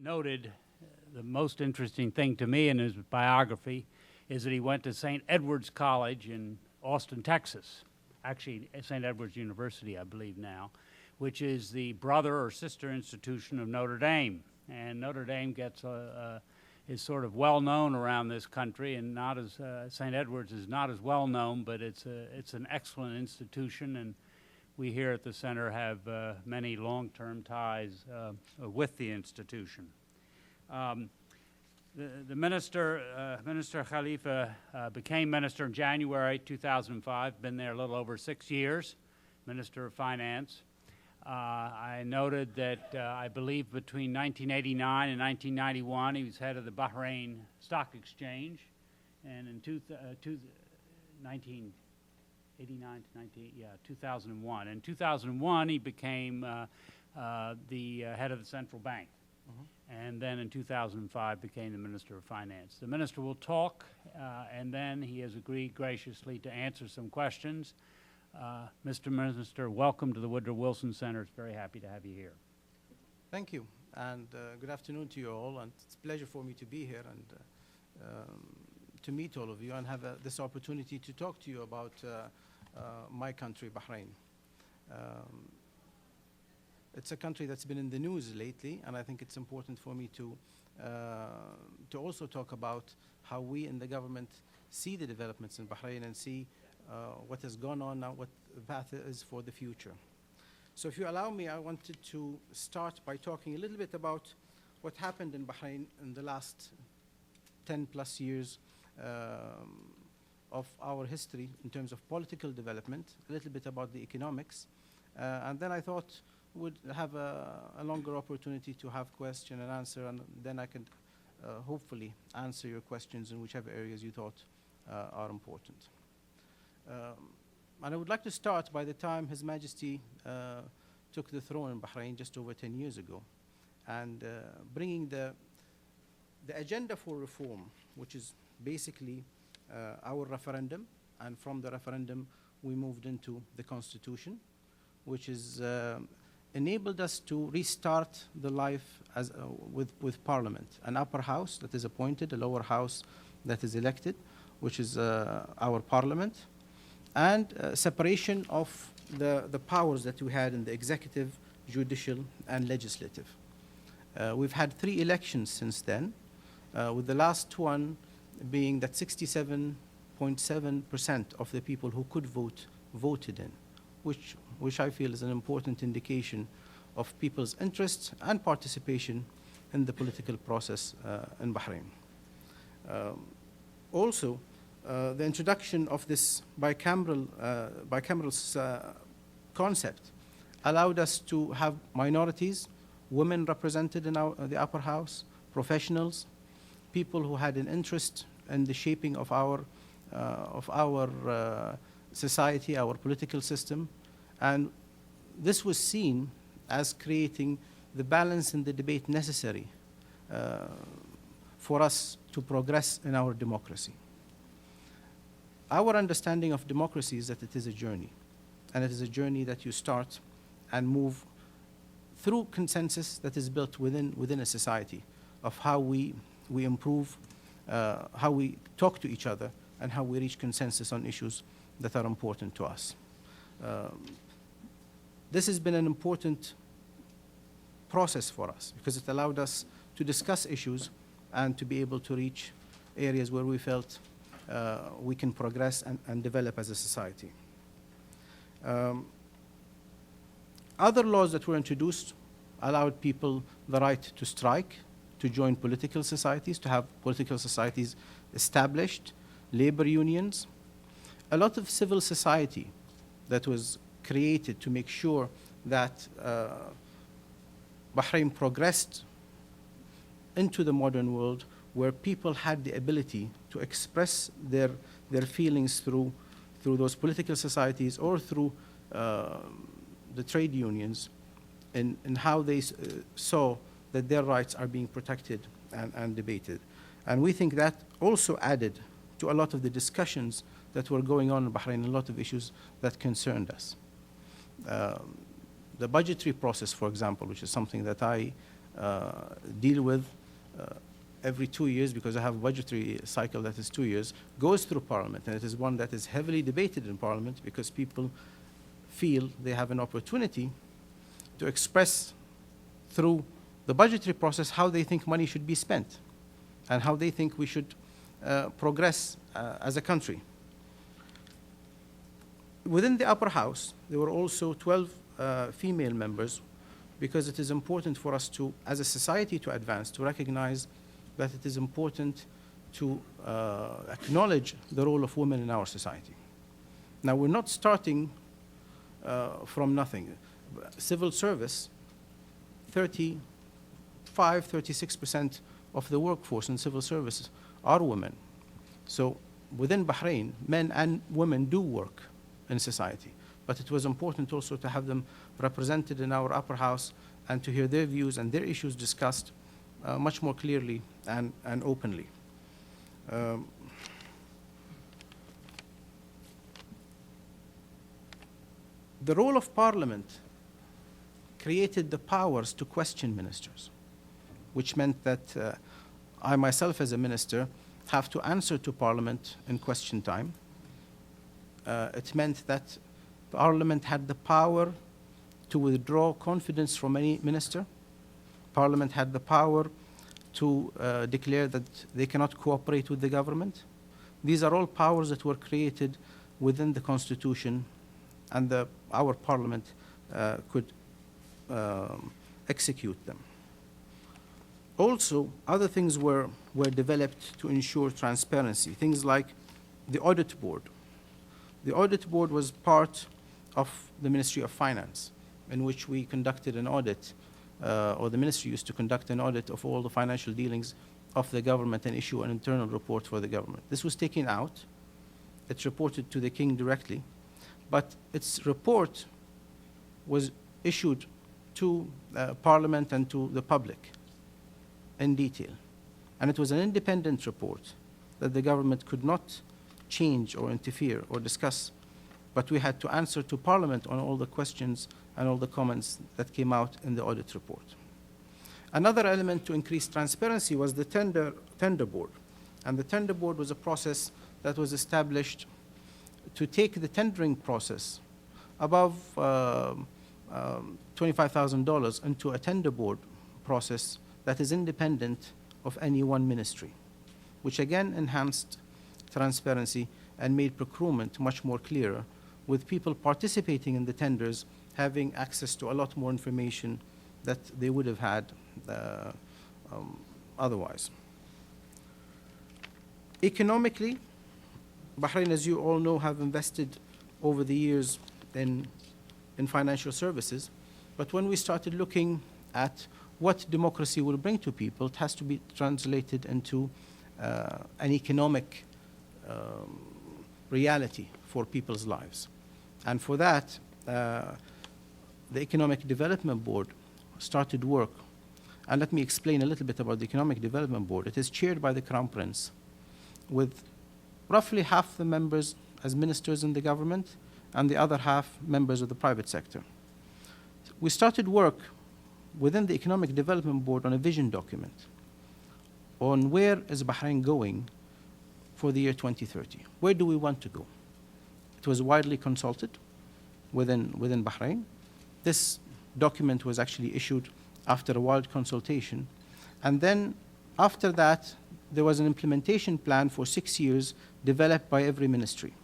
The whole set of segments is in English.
noted, the most interesting thing to me in his biography is that he went to St. Edward's College in Austin, Texas. Actually, St. Edward's University, I believe now, which is the brother or sister institution of Notre Dame. And Notre Dame is sort of well known around this country, and not as St. Edward's is not as well known, but it's an excellent institution, and we here at the center have many long-term ties with the institution. The minister, Minister Khalifa, became minister in January 2005, been there a little over 6 years, Minister of Finance. I noted that I believe between 1989 and 1991, he was head of the Bahrain Stock Exchange, and in 1989 to 2001. In 2001, he became the head of the central bank. And then in 2005 became the Minister of Finance. The minister will talk, and then he has agreed graciously to answer some questions. Mr. Minister, welcome to the Woodrow Wilson Center. It's very happy to have you here. Thank you, and good afternoon to you all. And it's a pleasure for me to be here and to meet all of you and have this opportunity to talk to you about my country, Bahrain. It's a country that's been in the news lately, and I think it's important for me to also talk about how we in the government see the developments in Bahrain and see what has gone on now, what the path is for the future. So if you allow me, I wanted to start by talking a little bit about what happened in Bahrain in the last 10 plus years of our history in terms of political development, a little bit about the economics, and then I thought would have a longer opportunity to have question and answer, and then I can hopefully answer your questions in whichever areas you thought are important. And I would like to start by the time His Majesty took the throne in Bahrain just over 10 years ago, and bringing the agenda for reform, which is basically our referendum, and from the referendum we moved into the Constitution, which is enabled us to restart the life as with Parliament, an upper house that is appointed, a lower house that is elected, which is our Parliament, and separation of the powers that we had in the executive, judicial, and legislative. We've had 3 elections since then, with the last one being that 67.7% of the people who could vote voted in, which I feel is an important indication of people's interest and participation in the political process in Bahrain. Also, the introduction of this bicameral concept allowed us to have minorities, women represented in the upper house, professionals, people who had an interest in the shaping of our society, our political system, and this was seen as creating the balance in the debate necessary for us to progress in our democracy. Our understanding of democracy is that it is a journey, and it is a journey that you start and move through consensus that is built within a society of how we improve, how we talk to each other, and how we reach consensus on issues that are important to us. This has been an important process for us because it allowed us to discuss issues and to be able to reach areas where we felt we can progress and develop as a society. Other laws that were introduced allowed people the right to strike, to join political societies, to have political societies established, labor unions. A lot of civil society that was created to make sure that Bahrain progressed into the modern world, where people had the ability to express their feelings through those political societies or through the trade unions, in how they saw that their rights are being protected and debated. And we think that also added to a lot of the discussions that were going on in Bahrain, a lot of issues that concerned us. The budgetary process, for example, which is something that I deal with every 2 years, because I have a budgetary cycle that is 2 years, goes through Parliament, and it is one that is heavily debated in Parliament because people feel they have an opportunity to express through the budgetary process how they think money should be spent and how they think we should progress as a country. Within the upper house, there were also 12 female members, because it is important for us to, as a society, to advance, to recognize that it is important to acknowledge the role of women in our society. Now, we're not starting from nothing. Civil service, 36% of the workforce in civil service are women. So within Bahrain, men and women do work in society. But it was important also to have them represented in our upper house and to hear their views and their issues discussed much more clearly and openly. The role of Parliament created the powers to question ministers, which meant that I myself as a minister have to answer to Parliament in question time. It meant that Parliament had the power to withdraw confidence from any minister. Parliament had the power to declare that they cannot cooperate with the government. These are all powers that were created within the Constitution, and our Parliament could execute them. Also, other things were developed to ensure transparency, things like the Audit Board. The Audit Board was part of the Ministry of Finance, in which we conducted an audit, or the ministry used to conduct an audit of all the financial dealings of the government and issue an internal report for the government. This was taken out. It's reported to the king directly, but its report was issued to Parliament and to the public in detail. And it was an independent report that the government could not change or interfere or discuss, but we had to answer to Parliament on all the questions and all the comments that came out in the audit report. Another element to increase transparency was the tender board. And the tender board was a process that was established to take the tendering process above $25,000 into a tender board process that is independent of any one ministry, which again enhanced transparency and made procurement much more clearer, with people participating in the tenders having access to a lot more information that they would have had otherwise. Economically, Bahrain, as you all know, have invested over the years in financial services, but when we started looking at what democracy will bring to people, it has to be translated into an economic reality for people's lives. And for that, the Economic Development Board started work. And let me explain a little bit about the Economic Development Board. It is chaired by the Crown Prince, with roughly half the members as ministers in the government and the other half members of the private sector. We started work within the Economic Development Board on a vision document on where is Bahrain going for the year 2030. Where do we want to go? It was widely consulted within Bahrain. This document was actually issued after a wide consultation. And then after that, there was an implementation plan for 6 years developed by every ministry.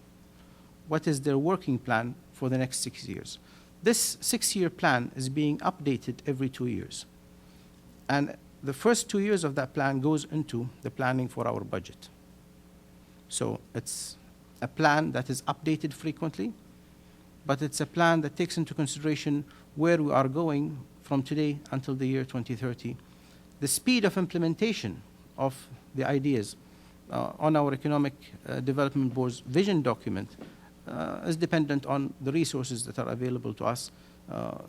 What is their working plan for the next 6 years? This 6-year plan is being updated every 2 years. And the first 2 years of that plan goes into the planning for our budget. So it's a plan that is updated frequently, but it's a plan that takes into consideration where we are going from today until the year 2030. The speed of implementation of the ideas on our Economic Development Board's vision document is dependent on the resources that are available to us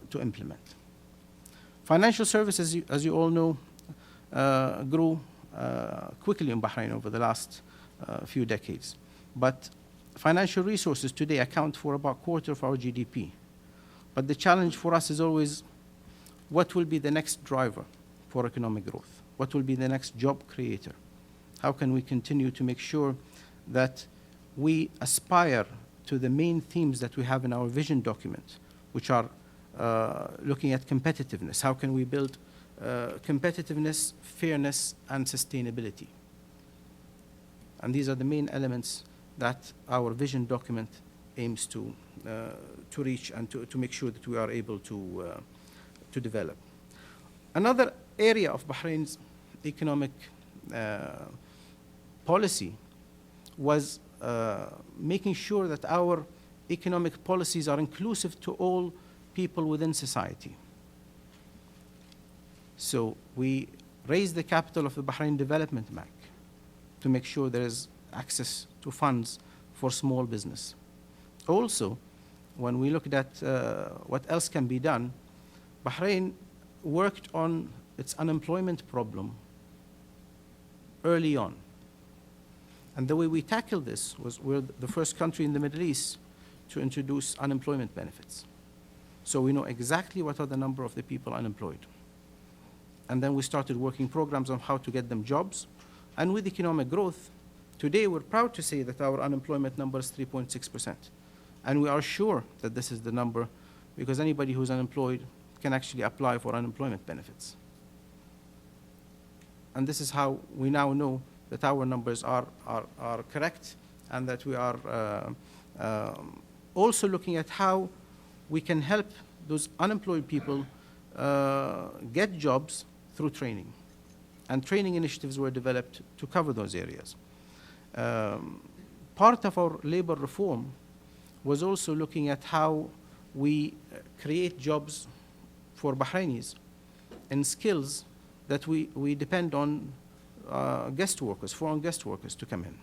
to implement. Financial services, as you all know, grew quickly in Bahrain over the last few decades. But financial resources today account for about a quarter of our GDP. But the challenge for us is always, what will be the next driver for economic growth? What will be the next job creator? How can we continue to make sure that we aspire to the main themes that we have in our vision document, which are looking at competitiveness? How can we build competitiveness, fairness, and sustainability? And these are the main elements that our vision document aims to reach and to make sure that we are able to develop. Another area of Bahrain's economic policy was making sure that our economic policies are inclusive to all people within society. So we raised the capital of the Bahrain Development Bank to make sure there is access to funds for small business. Also, when we looked at what else can be done, Bahrain worked on its unemployment problem early on. And the way we tackled this was we're the first country in the Middle East to introduce unemployment benefits. So we know exactly what are the number of the people unemployed. And then we started working programs on how to get them jobs. And with economic growth, today we're proud to say that our unemployment number is 3.6%. And we are sure that this is the number because anybody who's unemployed can actually apply for unemployment benefits. And this is how we now know that our numbers are correct and that we are also looking at how we can help those unemployed people get jobs through training. And training initiatives were developed to cover those areas. Part of our labor reform was also looking at how we create jobs for Bahrainis in skills that we depend on guest workers, foreign guest workers to come in.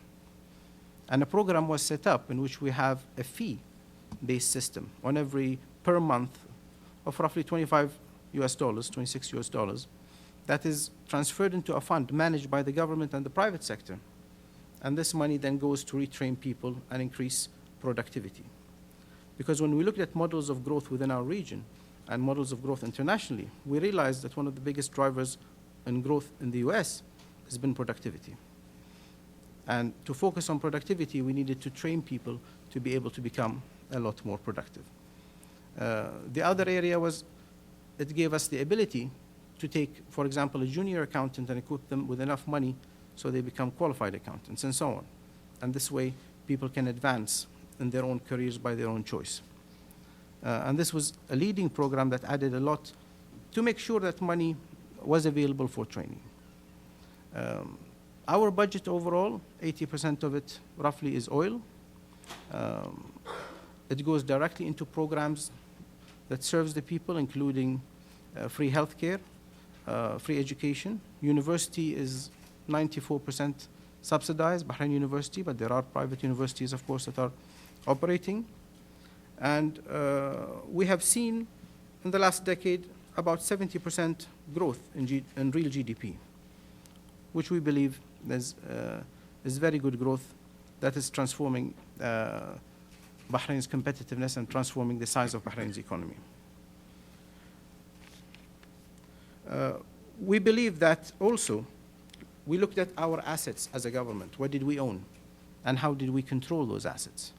And a program was set up in which we have a fee-based system on every per month of roughly $25 US, $26 US, that is transferred into a fund managed by the government and the private sector. And this money then goes to retrain people and increase productivity. Because when we looked at models of growth within our region and models of growth internationally, we realized that one of the biggest drivers in growth in the US has been productivity. And to focus on productivity, we needed to train people to be able to become a lot more productive. The other area was it gave us the ability to take, for example, a junior accountant and equip them with enough money so they become qualified accountants and so on. And this way, people can advance in their own careers by their own choice. And this was a leading program that added a lot to make sure that money was available for training. Our budget overall, 80% of it roughly is oil. It goes directly into programs that serves the people, including free healthcare, free education. University is 94% subsidized, Bahrain University, but there are private universities, of course, that are operating. And we have seen in the last decade about 70% growth in real GDP, which we believe is very good growth that is transforming Bahrain's competitiveness and transforming the size of Bahrain's economy. We believe that also we looked at our assets as a government. What did we own? And how did we control those assets?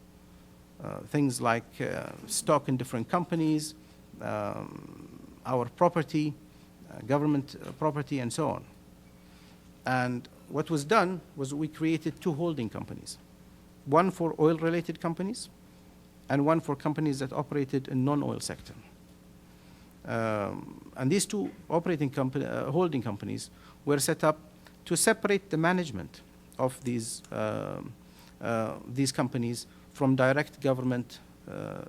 Things like stock in different companies, our property, government property, and so on. And what was done was we created two holding companies, one for oil-related companies and one for companies that operated in non-oil sector. And these two operating holding companies were set up to separate the management of these companies from direct government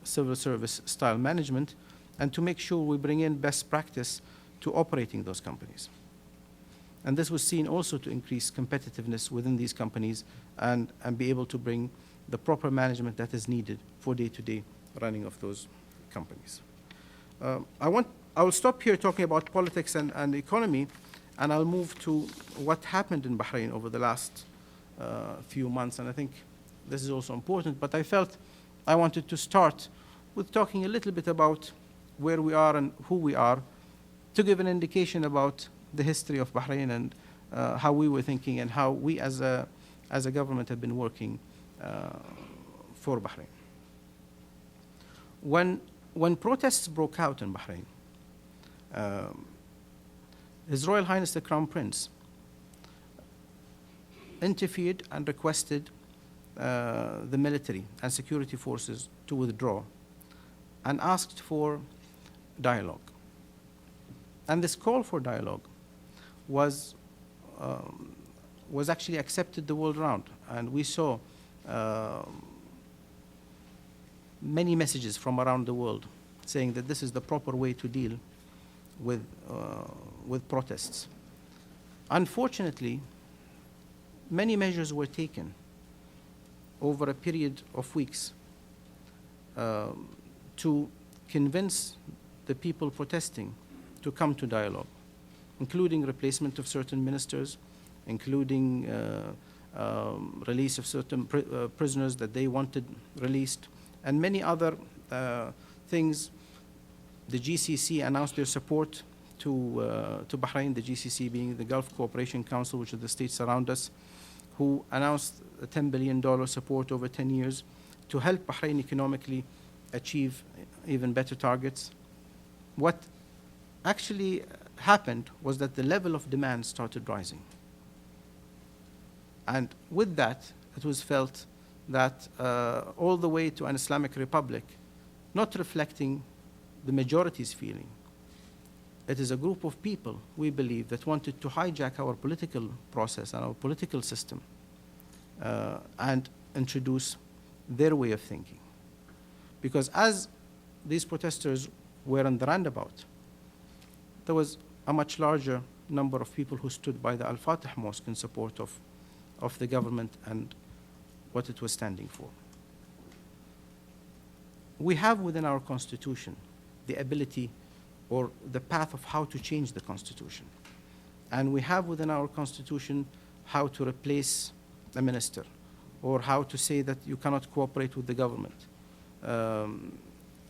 civil service style management, and to make sure we bring in best practice to operating those companies. And this was seen also to increase competitiveness within these companies and be able to bring the proper management that is needed for day-to-day running of those companies. I will stop here talking about politics and economy, and I'll move to what happened in Bahrain over the last few months. And I think this is also important, but I felt I wanted to start with talking a little bit about where we are and who we are, to give an indication about the history of Bahrain and how we were thinking and how we as a government have been working for Bahrain. When protests broke out in Bahrain, His Royal Highness the Crown Prince interfered and requested the military and security forces to withdraw and asked for dialogue. And this call for dialogue was actually accepted the world around. And we saw many messages from around the world saying that this is the proper way to deal with protests. Unfortunately, many measures were taken over a period of weeks to convince the people protesting to come to dialogue, including replacement of certain ministers, including release of certain prisoners that they wanted released, and many other things. The GCC announced their support to Bahrain, the GCC being the Gulf Cooperation Council, which are the states around us, who announced a $10 billion support over 10 years to help Bahrain economically achieve even better targets. What actually happened was that the level of demand started rising. And with that, it was felt that all the way to an Islamic Republic, not reflecting the majority's feeling, it is a group of people, we believe, that wanted to hijack our political process and our political system and introduce their way of thinking. Because as these protesters were on the roundabout, there was a much larger number of people who stood by the Al-Fatih Mosque in support of the government and what it was standing for. We have within our constitution the ability or the path of how to change the constitution. And we have within our constitution how to replace a minister or how to say that you cannot cooperate with the government.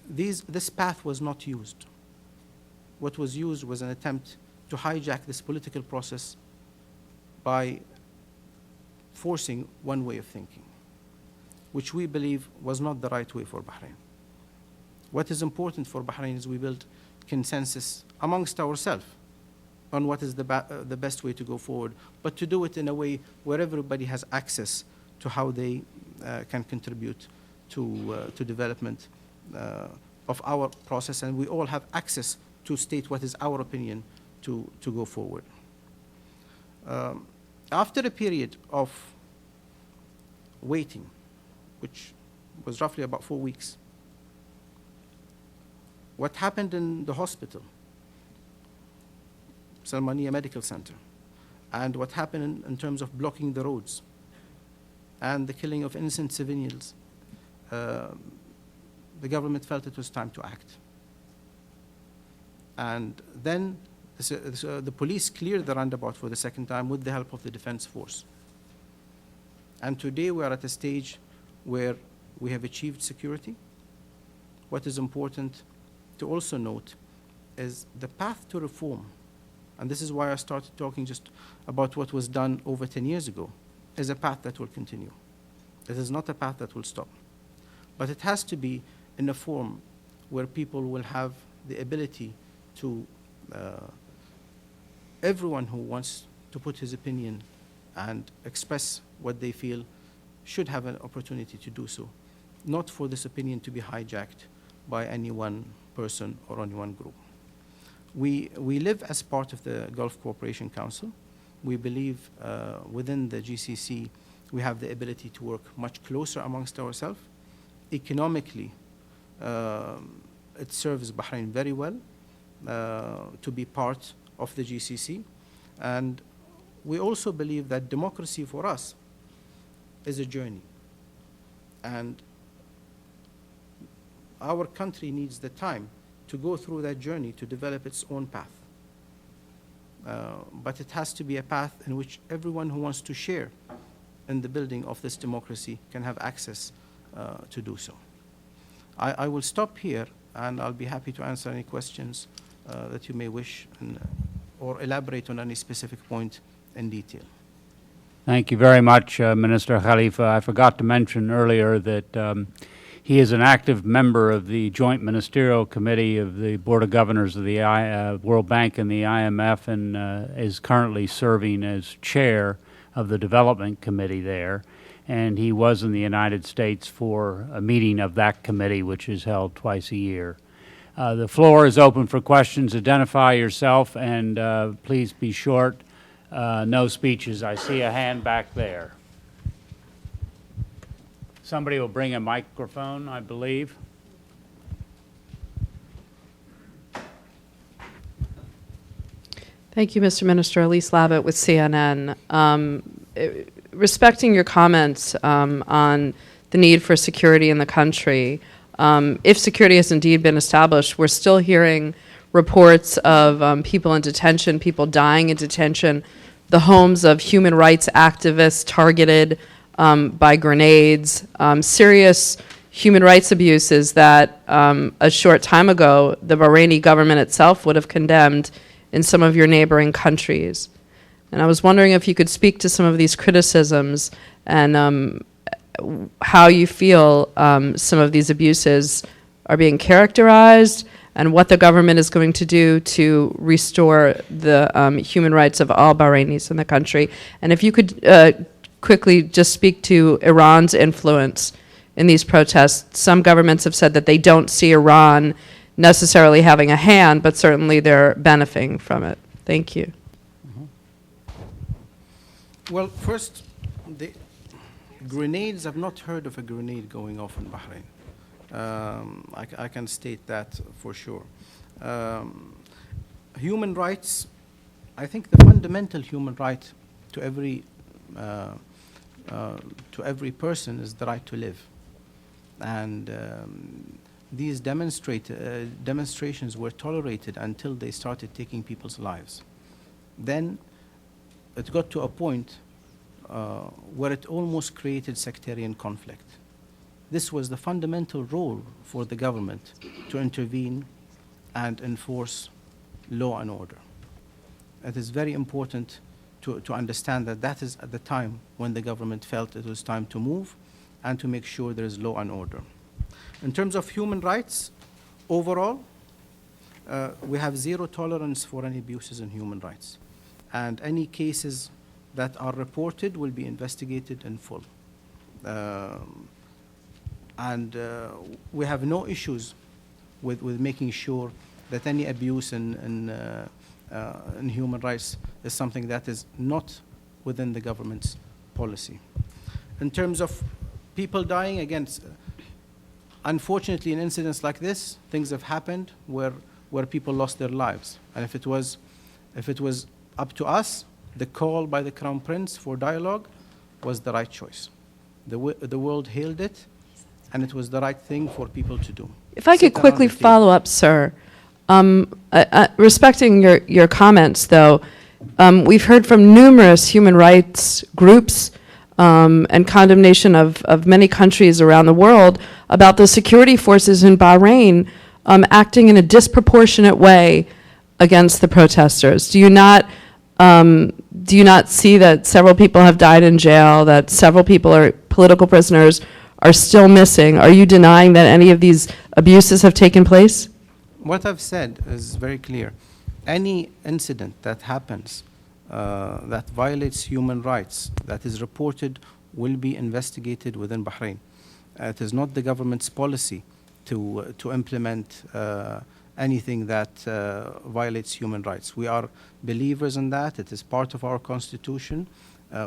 This path was not used. What was used was an attempt to hijack this political process by forcing one way of thinking, which we believe was not the right way for Bahrain. What is important for Bahrain is we build consensus amongst ourselves on what is the best way to go forward, but to do it in a way where everybody has access to how they can contribute to development of our process, and we all have access to state what is our opinion to go forward. After a period of waiting, which was roughly about 4 weeks, what happened in the hospital, Salmania Medical Center, and what happened in terms of blocking the roads and the killing of innocent civilians, the government felt it was time to act. And then the police cleared the roundabout for the second time with the help of the defense force. And today we are at a stage where we have achieved security. What is important to also note is the path to reform, and this is why I started talking just about what was done over 10 years ago, is a path that will continue. It is not a path that will stop. But it has to be in a form where people will have the ability to, everyone who wants to put his opinion and express what they feel should have an opportunity to do so, not for this opinion to be hijacked by any one person or only one group. We live as part of the Gulf Cooperation Council. We believe within the GCC we have the ability to work much closer amongst ourselves. Economically, it serves Bahrain very well to be part of the GCC. And we also believe that democracy for us is a journey. And our country needs the time to go through that journey to develop its own path. But it has to be a path in which everyone who wants to share in the building of this democracy can have access to do so. I will stop here, and I'll be happy to answer any questions that you may wish. And or elaborate on any specific point in detail. Thank you very much, Minister Khalifa. I forgot to mention earlier that he is an active member of the Joint Ministerial Committee of the Board of Governors of the World Bank and the IMF, and is currently serving as chair of the Development Committee there. And he was in the United States for a meeting of that committee, which is held twice a year. The floor is open for questions. Identify yourself, and please be short. No speeches. I see a hand back there. Somebody will bring a microphone, I believe. Thank you, Mr. Minister. Elise Labott with CNN. Respecting your comments on the need for security in the country, if security has indeed been established, we're still hearing reports of people in detention, people dying in detention, the homes of human rights activists targeted by grenades, serious human rights abuses that a short time ago the Bahraini government itself would have condemned in some of your neighboring countries. And I was wondering if you could speak to some of these criticisms and how you feel some of these abuses are being characterized, and what the government is going to do to restore the human rights of all Bahrainis in the country. And if you could quickly just speak to Iran's influence in these protests. Some governments have said that they don't see Iran necessarily having a hand, but certainly they're benefiting from it. Thank you. Well, first, the grenades, I've not heard of a grenade going off in Bahrain. I can state that for sure. Human rights, I think the fundamental human right to every person is the right to live. And these demonstrations were tolerated until they started taking people's lives. Then it got to a point where it almost created sectarian conflict. This was the fundamental role for the government to intervene and enforce law and order. It is very important to understand that that is at the time when the government felt it was time to move and to make sure there is law and order. In terms of human rights, overall, we have zero tolerance for any abuses in human rights. And any cases that are reported will be investigated in full. We have no issues with making sure that any abuse in human rights is something that is not within the government's policy. In terms of people dying, again, unfortunately in incidents like this, things have happened where people lost their lives. And if it was up to us, the call by the Crown Prince for dialogue was the right choice. The world hailed it, and it was the right thing for people to do. If I could quickly follow up, sir. Respecting your comments, though, we've heard from numerous human rights groups and condemnation of many countries around the world about the security forces in Bahrain acting in a disproportionate way against the protesters. Do you not see that several people have died in jail, that several people are political prisoners, are still missing? Are you denying that any of these abuses have taken place? What I've said is very clear. Any incident that happens that violates human rights, that is reported, will be investigated within Bahrain. It is not the government's policy to implement anything that violates human rights. We are believers in that. It is part of our constitution.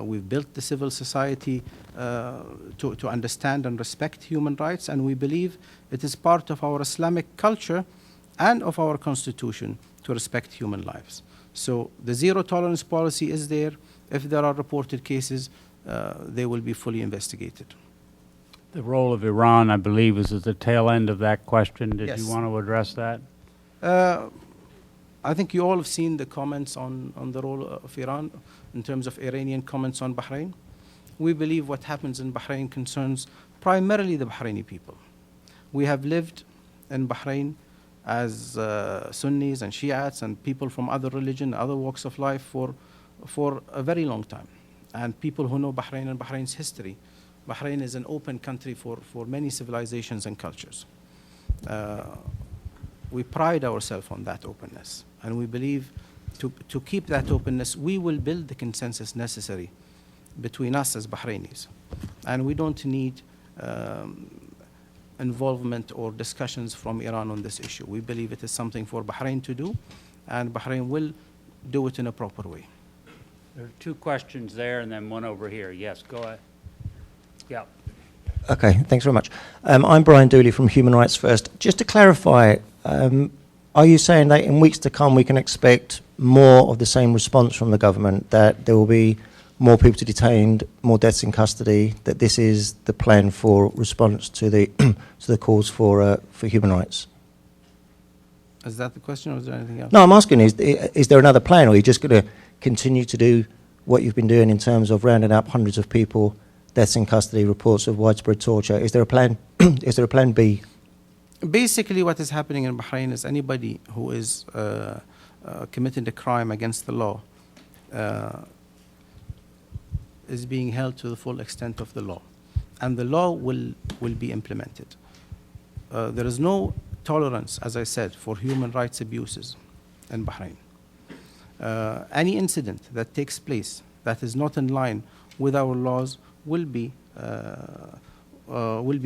We've built the civil society to understand and respect human rights, and we believe it is part of our Islamic culture and of our constitution to respect human lives. So the zero tolerance policy is there. If there are reported cases, they will be fully investigated. The role of Iran, I believe, is at the tail end of that question. Did Yes. you want to address that? I think you all have seen the comments on the role of Iran in terms of Iranian comments on Bahrain. We believe what happens in Bahrain concerns primarily the Bahraini people. We have lived in Bahrain as Sunnis and Shiites and people from other religion, other walks of life for a very long time. And people who know Bahrain and Bahrain's history, Bahrain is an open country for many civilizations and cultures. We pride ourselves on that openness, and we believe to keep that openness, we will build the consensus necessary between us as Bahrainis. And we don't need involvement or discussions from Iran on this issue. We believe it is something for Bahrain to do, and Bahrain will do it in a proper way. There are two questions there and then one over here. Yes, go ahead. Yeah. Okay, thanks very much. I'm Brian Dooley from Human Rights First. Just to clarify, are you saying that in weeks to come we can expect more of the same response from the government, that there will be more people to detained, more deaths in custody, that this is the plan for response to the to the calls for human rights? Is that the question, or is there anything else? No, I'm asking, is there another plan, or are you just going to continue to do what you've been doing in terms of rounding up hundreds of people, deaths in custody, reports of widespread torture? Is there a plan? Is there a plan B? Basically, what is happening in Bahrain is anybody who is committing a crime against the law is being held to the full extent of the law, and the law will be implemented. There is no tolerance, as I said, for human rights abuses in Bahrain. Any incident that takes place that is not in line with our laws will be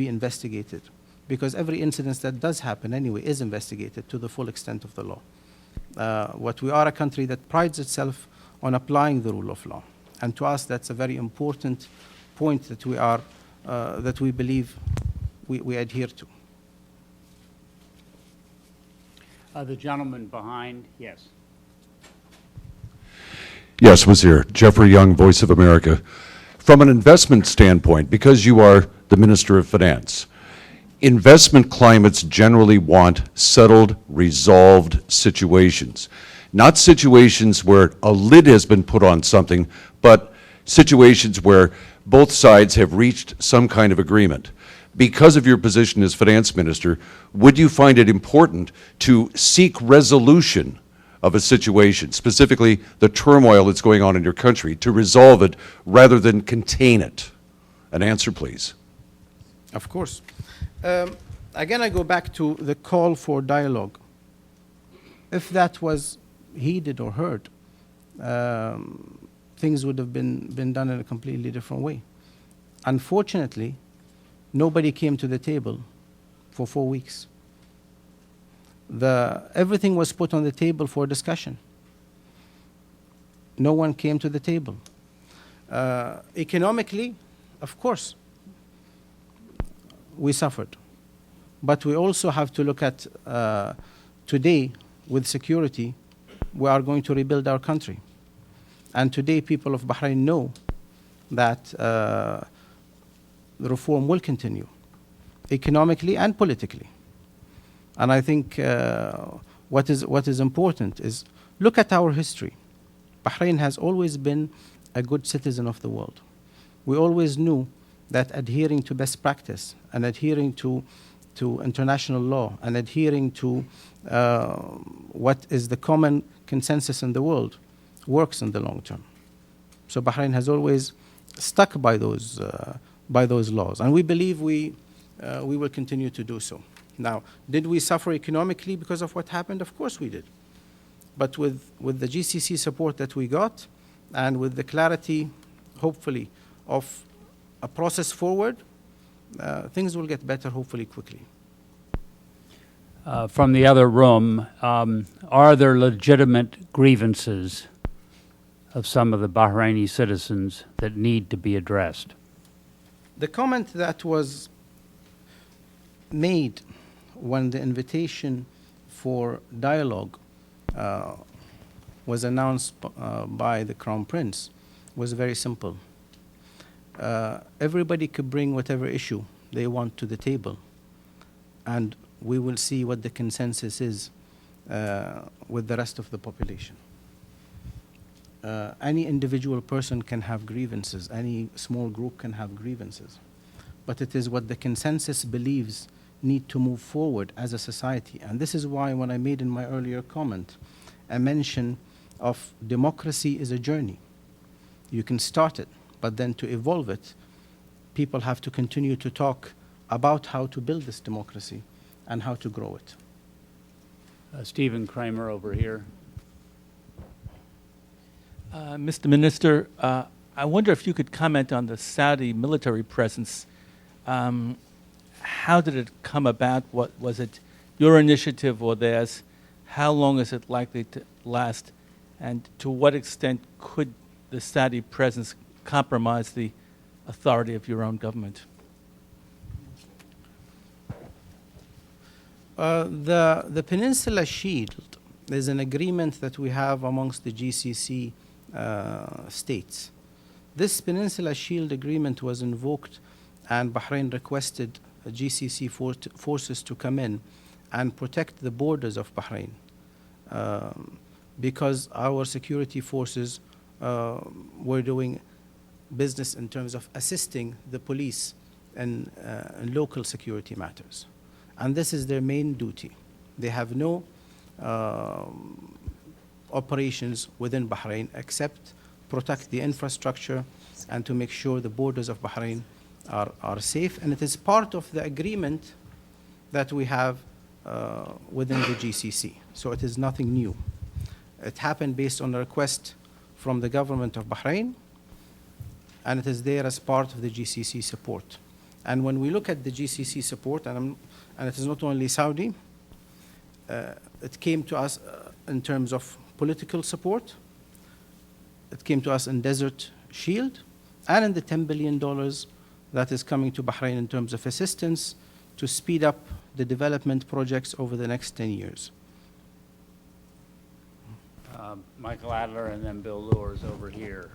investigated, because every incident that does happen anyway is investigated to the full extent of the law. What we are a country that prides itself on applying the rule of law, and to us that's a very important point that we are that we believe we adhere to. The gentleman behind, yes. Yes, Wazir. Jeffrey Young, Voice of America. From an investment standpoint, because you are the Minister of Finance, investment climates generally want settled, resolved situations. Not situations where a lid has been put on something, but situations where both sides have reached some kind of agreement. Because of your position as Finance Minister, would you find it important to seek resolution of a situation, specifically the turmoil that's going on in your country, to resolve it rather than contain it? An answer, please. Of course. Again, I go back to the call for dialogue. If that was heeded or heard, things would have been done in a completely different way. Unfortunately, nobody came to the table for 4 weeks. Everything was put on the table for discussion. No one came to the table. Economically, of course, we suffered. But we also have to look at today, with security, we are going to rebuild our country. And today, people of Bahrain know that the reform will continue, economically and politically. And I think what is important is look at our history. Bahrain has always been a good citizen of the world. We always knew that adhering to best practice and adhering to international law and adhering to what is the common consensus in the world works in the long term. So Bahrain has always stuck by those laws, and we believe we will continue to do so. Now, did we suffer economically because of what happened? Of course we did. But with the GCC support that we got, and with the clarity, hopefully, of a process forward, things will get better, hopefully, quickly. From the other room, are there legitimate grievances of some of the Bahraini citizens that need to be addressed? The comment that was made when the invitation for dialogue was announced by the Crown Prince was very simple. Everybody could bring whatever issue they want to the table, and we will see what the consensus is with the rest of the population. Any individual person can have grievances, any small group can have grievances, but it is what the consensus believes need to move forward as a society. And this is why when I made in my earlier comment a mention of democracy is a journey. You can start it, but then to evolve it, people have to continue to talk about how to build this democracy and how to grow it. Stephen Kramer over here. Mr. Minister, I wonder if you could comment on the Saudi military presence. How did it come about? What was it, your initiative or theirs? How long is it likely to last? And to what extent could the Saudi presence compromise the authority of your own government? The Peninsula Shield is an agreement that we have amongst the GCC states. This Peninsula Shield agreement was invoked and Bahrain requested GCC forces to come in and protect the borders of Bahrain because our security forces were doing business in terms of assisting the police in local security matters. And this is their main duty. They have no operations within Bahrain except protect the infrastructure and to make sure the borders of Bahrain are safe. And it is part of the agreement that we have within the GCC. So it is nothing new. It happened based on a request from the government of Bahrain, and it is there as part of the GCC support. And when we look at the GCC support, and it is not only Saudi, it came to us in terms of political support, it came to us in Desert Shield, and in the $10 billion that is coming to Bahrain in terms of assistance to speed up the development projects over the next 10 years. Michael Adler and then Bill Lures over here.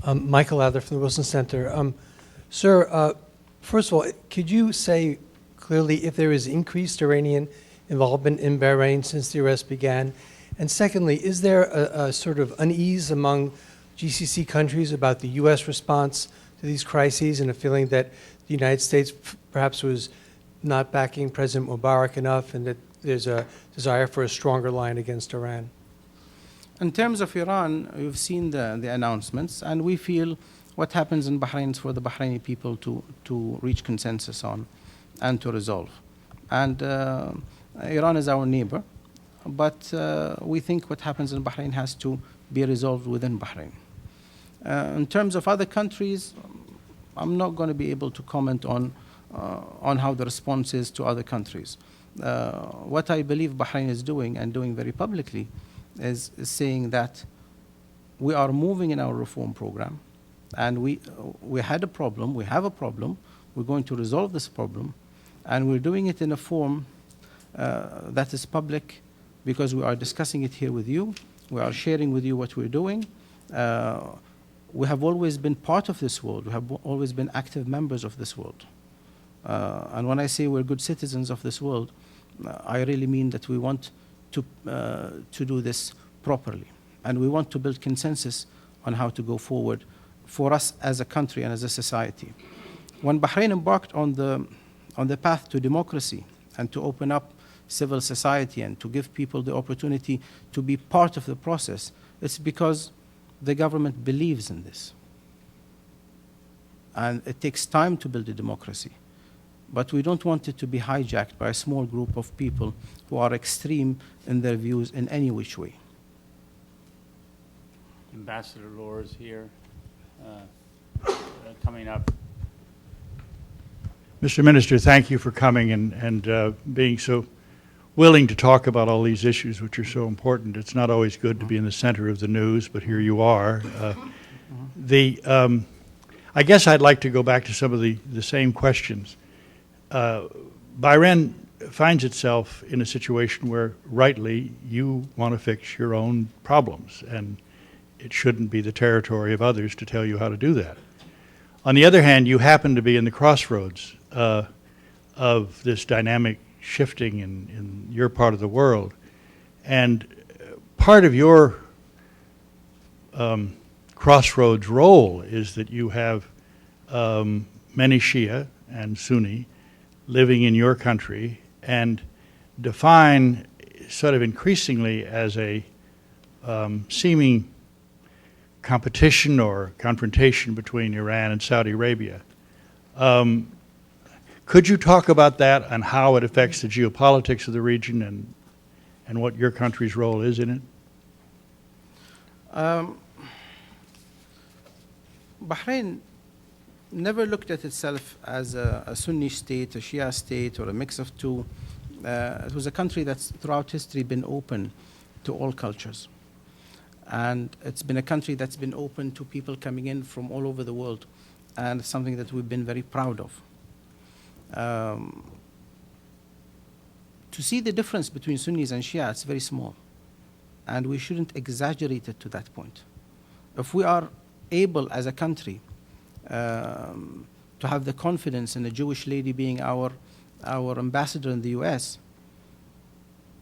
Michael Adler from the Wilson Center. Sir, first of all, could you say clearly if there is increased Iranian involvement in Bahrain since the arrest began? And secondly, is there a sort of unease among GCC countries about the U.S. response to these crises and a feeling that the United States perhaps was not backing President Mubarak enough and that there's a desire for a stronger line against Iran? In terms of Iran, you've seen the announcements, and we feel what happens in Bahrain is for the Bahraini people to reach consensus on and to resolve. And Iran is our neighbor, but we think what happens in Bahrain has to be resolved within Bahrain. In terms of other countries, I'm not going to be able to comment on how the response is to other countries. What I believe Bahrain is doing, and doing very publicly, is saying that we are moving in our reform program, and we had a problem, we have a problem, we're going to resolve this problem, and we're doing it in a form that is public because we are discussing it here with you, we are sharing with you what we're doing. We have always been part of this world, we have always been active members of this world. And when I say we're good citizens of this world, I really mean that we want to do this properly. And we want to build consensus on how to go forward for us as a country and as a society. When Bahrain embarked on the path to democracy and to open up civil society and to give people the opportunity to be part of the process, it's because the government believes in this. And it takes time to build a democracy. But we don't want it to be hijacked by a small group of people who are extreme in their views in any which way. Ambassador Lures here, coming up. Mr. Minister, thank you for coming and being so willing to talk about all these issues which are so important. It's not always good to be in the center of the news, but here you are. I guess I'd like to go back to some of the same questions. Bahrain finds itself in a situation where, rightly, you want to fix your own problems, and it shouldn't be the territory of others to tell you how to do that. On the other hand, you happen to be in the crossroads of this dynamic shifting in your part of the world, and part of your crossroads role is that you have many Shia and Sunni living in your country and define sort of increasingly as a seeming competition or confrontation between Iran and Saudi Arabia. Could you talk about that and how it affects the geopolitics of the region and what your country's role is in it? Bahrain never looked at itself as a Sunni state, a Shia state, or a mix of two. It was a country that's throughout history been open to all cultures. And it's been a country that's been open to people coming in from all over the world, and it's something that we've been very proud of. To see the difference between Sunnis and Shia, it's very small. And we shouldn't exaggerate it to that point. If we are able as a country to have the confidence in a Jewish lady being our ambassador in the US,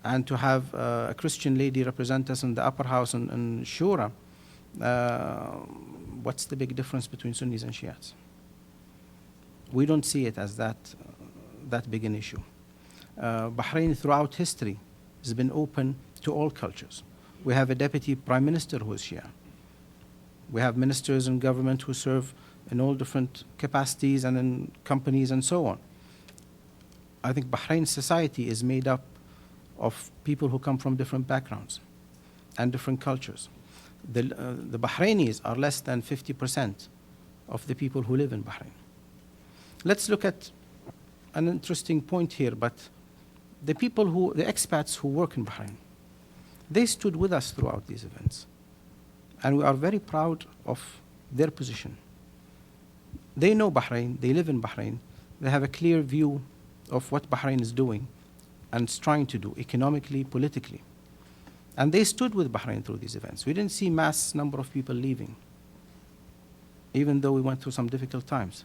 and to have a Christian lady represent us in the upper house in Shura, what's the big difference between Sunnis and Shiites? We don't see it as that big an issue. Bahrain throughout history has been open to all cultures. We have a deputy prime minister who is Shia. We have ministers in government who serve in all different capacities and in companies and so on. I think Bahrain society is made up of people who come from different backgrounds and different cultures. The Bahrainis are less than 50% of the people who live in Bahrain. Let's look at an interesting point here, but the expats who work in Bahrain, they stood with us throughout these events. And we are very proud of their position. They know Bahrain, they live in Bahrain, they have a clear view of what Bahrain is doing and is trying to do economically, politically. And they stood with Bahrain through these events. We didn't see mass number of people leaving, even though we went through some difficult times.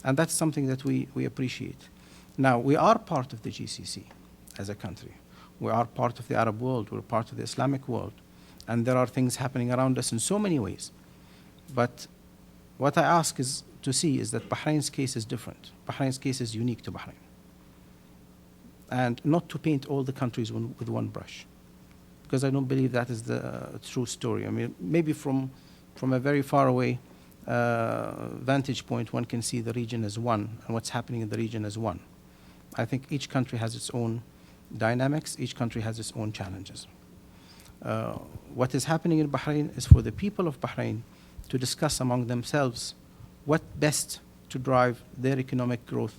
And that's something that we appreciate. Now, we are part of the GCC as a country. We are part of the Arab world, we're part of the Islamic world. And there are things happening around us in so many ways. But what I ask is to see is that Bahrain's case is different. Bahrain's case is unique to Bahrain. And not to paint all the countries with one brush, because I don't believe that is the true story. I mean, maybe from a very far away vantage point, one can see the region as one and what's happening in the region as one. I think each country has its own dynamics, each country has its own challenges. What is happening in Bahrain is for the people of Bahrain to discuss among themselves what best to drive their economic growth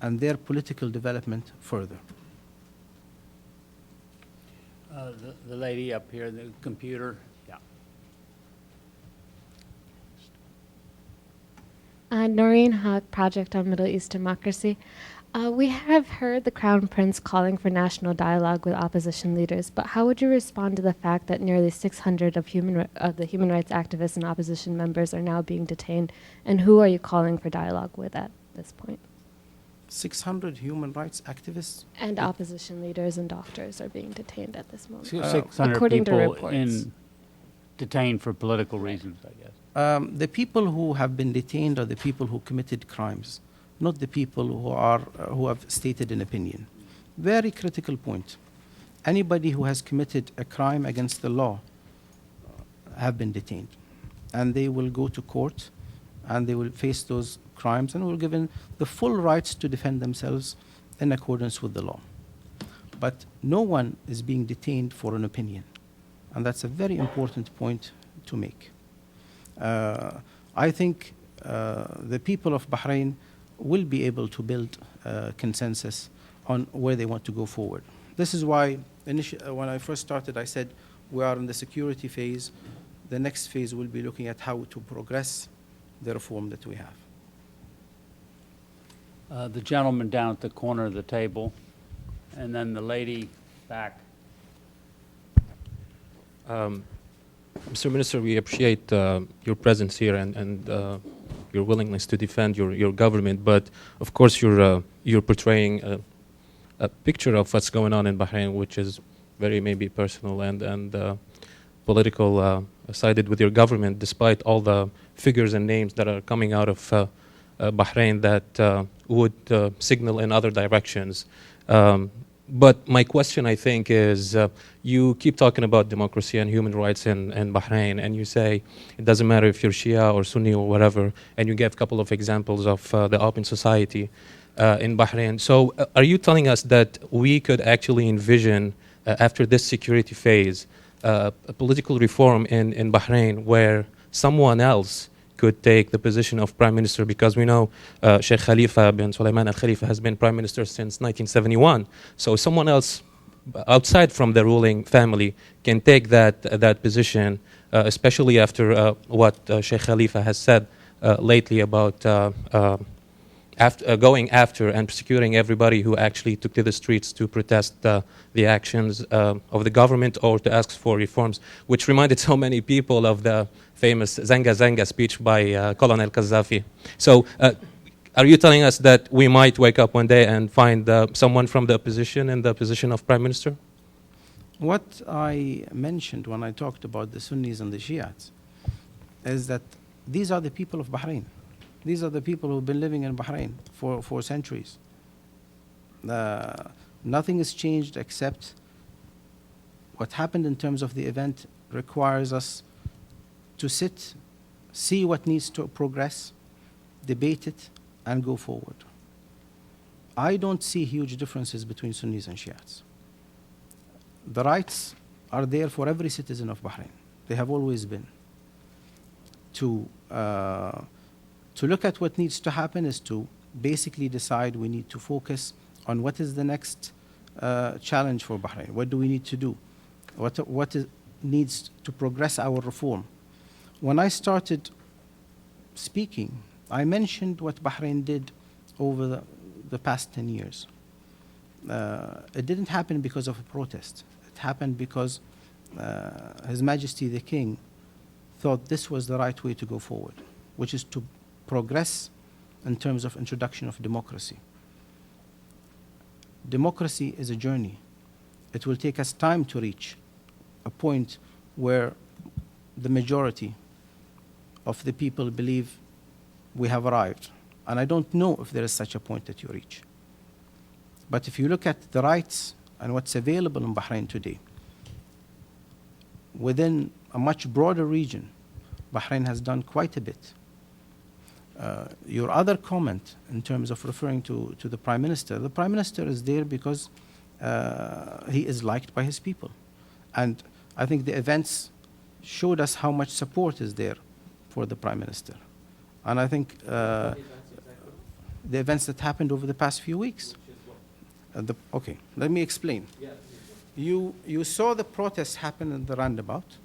and their political development further. The lady up here, the computer, yeah. Noreen Haq, Project on Middle East Democracy. We have heard the Crown Prince calling for national dialogue with opposition leaders, but how would you respond to the fact that nearly 600 of the human rights activists and opposition members are now being detained, and who are you calling for dialogue with at this point? 600 human rights activists? And opposition leaders and doctors are being detained at this moment. 600 according to people reports. detained for political reasons, I guess. The people who have been detained are the people who committed crimes, not the people who have stated an opinion. Very critical point. Anybody who has committed a crime against the law have been detained, and they will go to court and they will face those crimes and will be given the full rights to defend themselves in accordance with the law. But no one is being detained for an opinion, and that's a very important point to make. I think the people of Bahrain will be able to build consensus on where they want to go forward. This is why when I first started, I said we are in the security phase. The next phase will be looking at how to progress the reform that we have. The gentleman down at the corner of the table, and then the lady back. Mr. Minister, we appreciate your presence here and your willingness to defend your government, but of course you're portraying a picture of what's going on in Bahrain, which is very maybe personal and political sided with your government, despite all the figures and names that are coming out of Bahrain that would signal in other directions. But my question, I think, is you keep talking about democracy and human rights in Bahrain, and you say it doesn't matter if you're Shia or Sunni or whatever, and you gave a couple of examples of the open society in Bahrain. So are you telling us that we could actually envision, after this security phase, a political reform in Bahrain where someone else could take the position of prime minister? Because we know Shaikh Khalifa bin Sulaiman Al-Khalifa has been prime minister since 1971. So someone else outside from the ruling family can take that position, especially after what Shaikh Khalifa has said lately about going after and persecuting everybody who actually took to the streets to protest the actions of the government or to ask for reforms, which reminded so many people of the famous Zanga Zanga speech by Colonel Qaddafi. So are you telling us that we might wake up one day and find someone from the opposition in the position of prime minister? What I mentioned when I talked about the Sunnis and the Shiites is that these are the people of Bahrain. These are the people who've been living in Bahrain for centuries. Nothing has changed except what happened in terms of the event requires us to sit, see what needs to progress, debate it, and go forward. I don't see huge differences between Sunnis and Shiites. The rights are there for every citizen of Bahrain. They have always been. To look at what needs to happen is to basically decide we need to focus on what is the next challenge for Bahrain. What do we need to do? What needs to progress our reform? When I started speaking, I mentioned what Bahrain did over the past 10 years. It didn't happen because of a protest. It happened because His Majesty the King thought this was the right way to go forward, which is to progress in terms of introduction of democracy. Democracy is a journey. It will take us time to reach a point where the majority of the people believe we have arrived. And I don't know if there is such a point that you reach. But if you look at the rights and what's available in Bahrain today, within a much broader region, Bahrain has done quite a bit. Your other comment in terms of referring to the Prime Minister is there because he is liked by his people. And I think the events showed us how much support is there for the Prime Minister. And I think the events that happened over the past few weeks. Okay, let me explain. You saw the protests happen in the roundabout,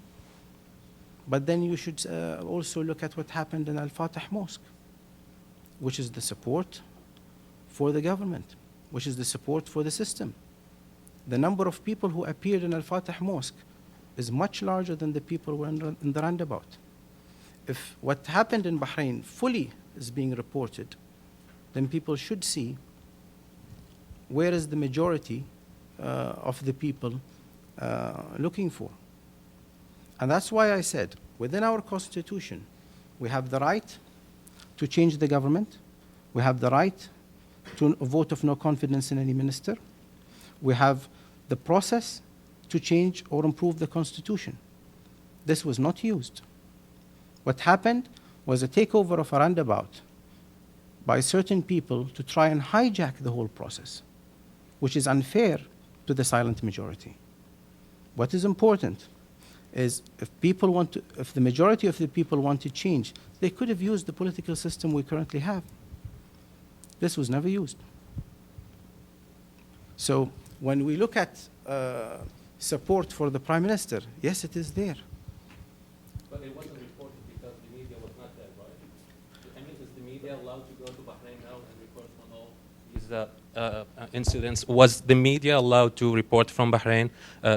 but then you should also look at what happened in Al-Fatih Mosque, which is the support for the government, which is the support for the system. The number of people who appeared in Al-Fatih Mosque is much larger than the people who were in the roundabout. If what happened in Bahrain fully is being reported, then people should see where is the majority of the people looking for. And that's why I said, within our constitution, we have the right to change the government. We have the right to a vote of no confidence in any minister. We have the process to change or improve the constitution. This was not used. What happened was a takeover of a roundabout by certain people to try and hijack the whole process, which is unfair to the silent majority. What is important is if the majority of the people want to change, they could have used the political system we currently have. This was never used. So when we look at support for the Prime Minister, yes, it is there. But it wasn't reported because the media was not there, right? I mean, is the media allowed to go to Bahrain now and report on all these incidents? Was the media allowed to report from Bahrain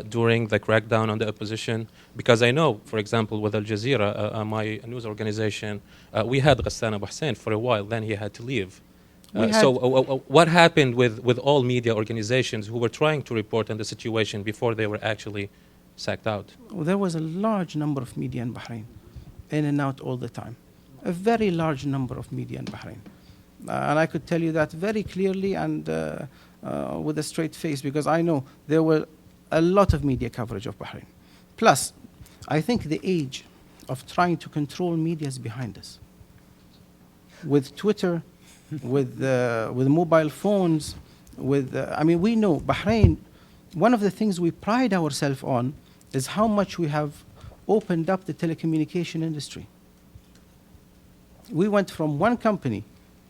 during the crackdown on the opposition? Because I know, for example, with Al Jazeera, my news organization, we had Ghassan Abu Hussein for a while, then he had to leave. So what happened with all media organizations who were trying to report on the situation before they were actually sacked out? Well, there was a large number of media in Bahrain, in and out all the time. A very large number of media in Bahrain. And I could tell you that very clearly and with a straight face, because I know there were a lot of media coverage of Bahrain. Plus, I think the age of trying to control media is behind us. With Twitter, with mobile phones, I mean, we know Bahrain, one of the things we pride ourselves on is how much we have opened up the telecommunication industry. We went from one company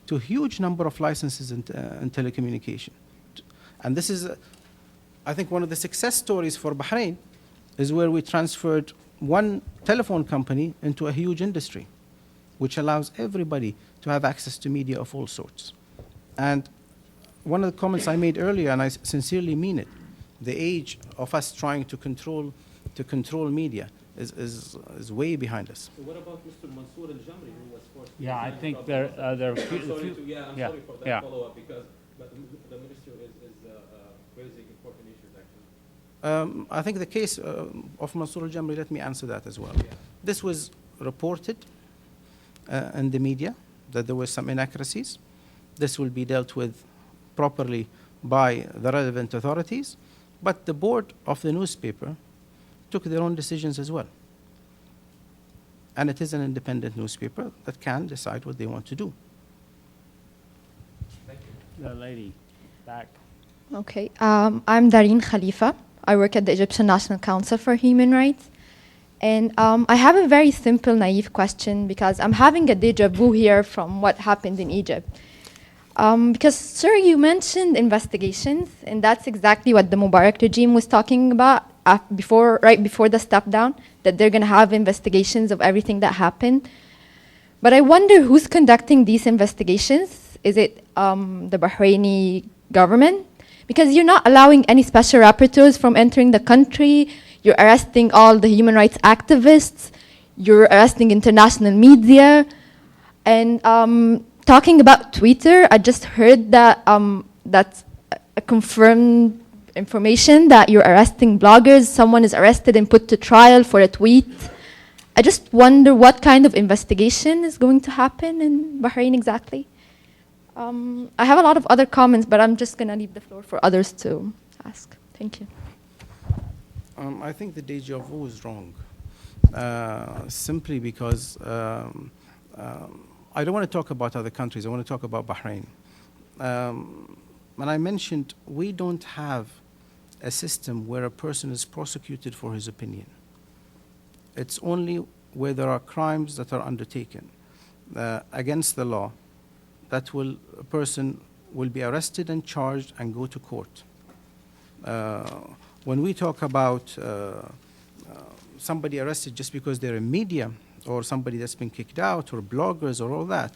to a huge number of licenses in telecommunication. And this is, I think, one of the success stories for Bahrain is where we transferred one telephone company into a huge industry, which allows everybody to have access to media of all sorts. And one of the comments I made earlier, and I sincerely mean it, the age of us trying to control media is way behind us. So what about Mr. Mansour al-Jamri, who was forced? Yeah, I think there are I'm sorry for that yeah. follow-up, because the minister is raising important issues, actually. I think the case of Mansour al-Jamri, let me answer that as well. Yeah. This was reported in the media that there were some inaccuracies. This will be dealt with properly by the relevant authorities, but the board of the newspaper took their own decisions as well. And it is an independent newspaper that can decide what they want to do. Thank you. The lady back. Okay, I'm Dareen Khalifa. I work at the Egyptian National Council for Human Rights. And I have a very simple, naive question, because I'm having a deja vu here from what happened in Egypt. Because, sir, you mentioned investigations, and that's exactly what the Mubarak regime was talking about right before the step down, that they're going to have investigations of everything that happened. But I wonder who's conducting these investigations. Is it the Bahraini government? Because you're not allowing any special rapporteurs from entering the country. You're arresting all the human rights activists. You're arresting international media. And talking about Twitter, I just heard that that's a confirmed information that you're arresting bloggers. Someone is arrested and put to trial for a tweet. I just wonder what kind of investigation is going to happen in Bahrain exactly. I have a lot of other comments, but I'm just going to leave the floor for others to ask. Thank you. I think the deja vu is wrong, simply because I don't want to talk about other countries. I want to talk about Bahrain. When I mentioned we don't have a system where a person is prosecuted for his opinion. It's only where there are crimes that are undertaken against the law that a person will be arrested and charged and go to court. When we talk about somebody arrested just because they're in media, or somebody that's been kicked out, or bloggers, or all that,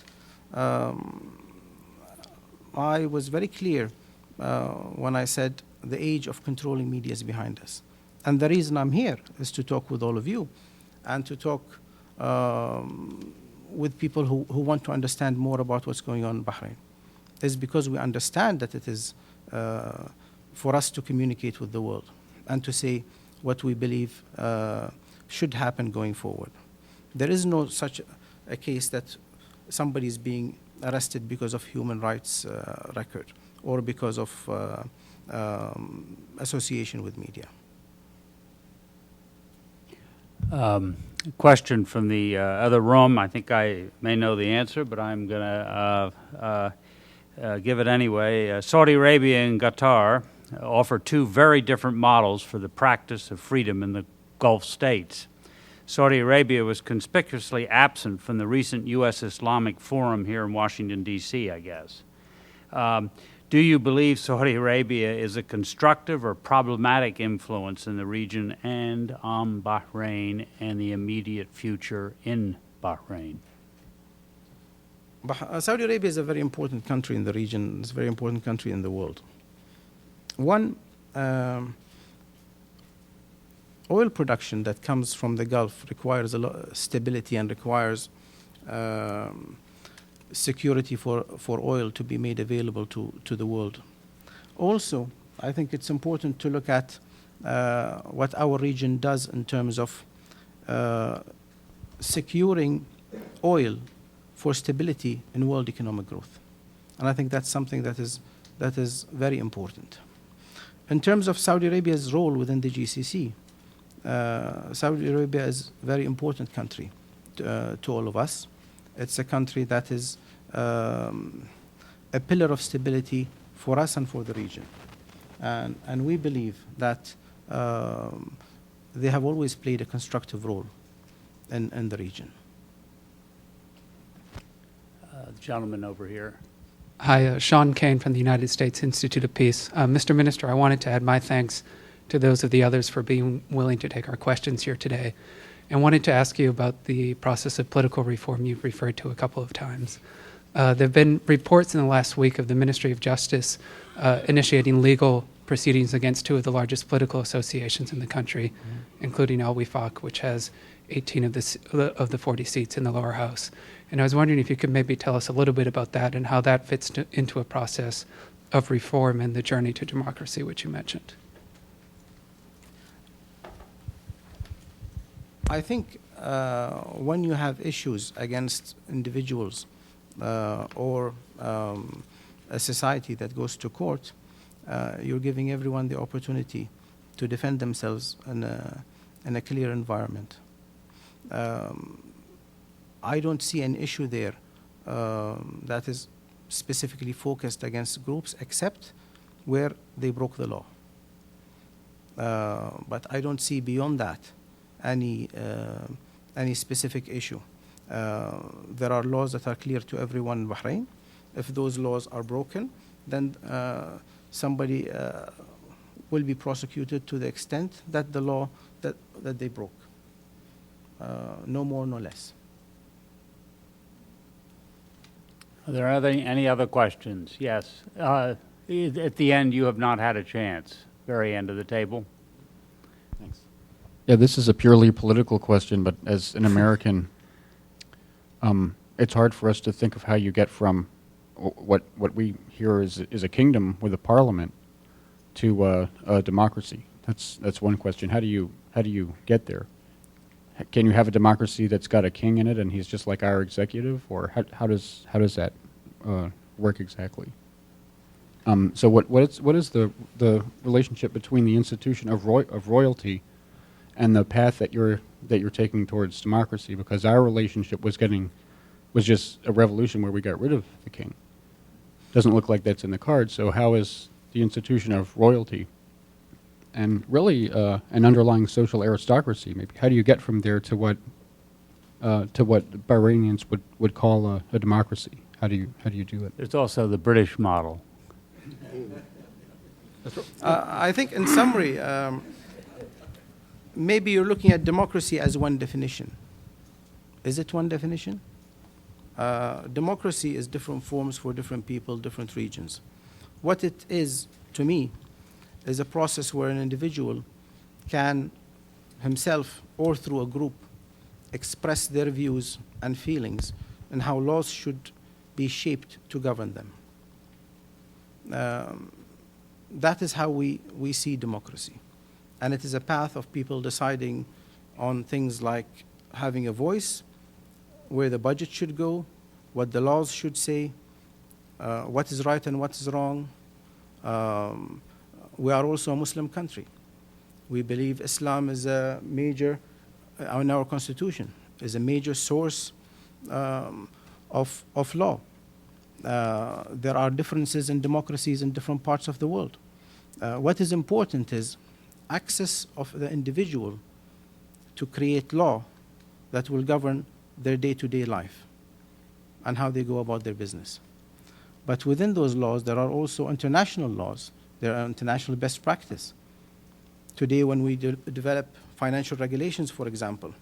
I was very clear when I said the age of controlling media is behind us. And the reason I'm here is to talk with all of you and to talk with people who want to understand more about what's going on in Bahrain. Is because we understand that it is for us to communicate with the world and to say what we believe should happen going forward. There is no such a case that somebody is being arrested because of human rights record or because of association with media. Question from the other room. I think I may know the answer, but I'm going to give it anyway. Saudi Arabia and Qatar offer two very different models for the practice of freedom in the Gulf states. Saudi Arabia was conspicuously absent from the recent U.S. Islamic Forum here in Washington, D.C., I guess. Do you believe Saudi Arabia is a constructive or problematic influence in the region and on Bahrain and the immediate future in Bahrain? Saudi Arabia is a very important country in the region. It's a very important country in the world. One, oil production that comes from the Gulf requires a lot of stability and requires security for oil to be made available to the world. Also, I think it's important to look at what our region does in terms of securing oil for stability in world economic growth. And I think that's something that is very important. In terms of Saudi Arabia's role within the GCC, Saudi Arabia is a very important country to all of us. It's a country that is a pillar of stability for us and for the region. And we believe that they have always played a constructive role in the region. The gentleman over here. Hi, Sean Kane from the United States Institute of Peace. Mr. Minister, I wanted to add my thanks to those of the others for being willing to take our questions here today, and wanted to ask you about the process of political reform you've referred to a couple of times. There have been reports in the last week of the Ministry of Justice initiating legal proceedings against two of the largest political associations in the country, including Al-Wifaq, which has 18 of the 40 seats in the lower house. And I was wondering if you could maybe tell us a little bit about that and how that fits into a process of reform and the journey to democracy, which you mentioned. I think when you have issues against individuals or a society that goes to court, you're giving everyone the opportunity to defend themselves in a clear environment. I don't see an issue there that is specifically focused against groups except where they broke the law. But I don't see beyond that any specific issue. There are laws that are clear to everyone in Bahrain. If those laws are broken, then somebody will be prosecuted to the extent that the law that they broke. No more, no less. Are there any other questions? Yes. At the end, you have not had a chance. Very end of the table. Thanks. Yeah, this is a purely political question, but as an American, it's hard for us to think of how you get from what we hear is a kingdom with a parliament to a democracy. That's one question. How do you get there? Can you have a democracy that's got a king in it and he's just like our executive, or how does that work exactly? So what is the relationship between the institution of royalty and the path that you're taking towards democracy? Because our relationship was just a revolution where we got rid of the king. Doesn't look like that's in the cards. So how is the institution of royalty and really an underlying social aristocracy, maybe, how do you get from there to what Bahrainians would call a democracy? How do you do it? There's also the British model. I think, in summary, maybe you're looking at democracy as one definition. Is it one definition? Democracy is different forms for different people, different regions. What it is, to me, is a process where an individual can himself or through a group express their views and feelings and how laws should be shaped to govern them. That is how we see democracy. And it is a path of people deciding on things like having a voice, where the budget should go, what the laws should say, what is right and what is wrong. We are also a Muslim country. We believe Islam is a major, in our constitution, is a major source of law. There are differences in democracies in different parts of the world. What is important is access of the individual to create law that will govern their day-to-day life and how they go about their business. But within those laws, there are also international laws. There are international best practice. Today, when we develop financial regulations, for example,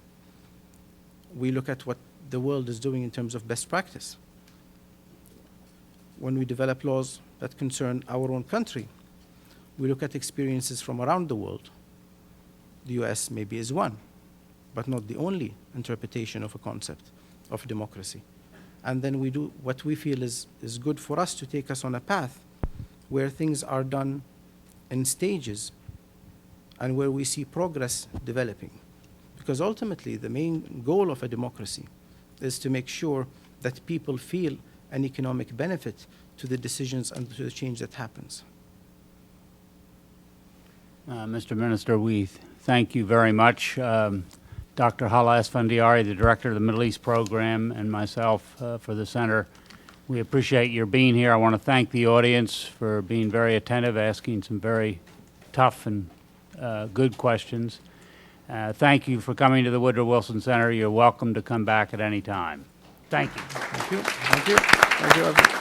we look at what the world is doing in terms of best practice. When we develop laws that concern our own country, we look at experiences from around the world. The US maybe is one, but not the only interpretation of a concept of democracy. And then we do what we feel is good for us to take us on a path where things are done in stages and where we see progress developing. Because ultimately, the main goal of a democracy is to make sure that people feel and economic benefit to the decisions and to the change that happens. Mr. Minister, we thank you very much. Dr. Hala Esfandiari, the Director of the Middle East Program, and myself for the Center, we appreciate your being here. I want to thank the audience for being very attentive, asking some very tough and good questions. Thank you for coming to the Woodrow Wilson Center. You're welcome to come back at any time. Thank you. Thank you. Thank you. Thank you, everyone.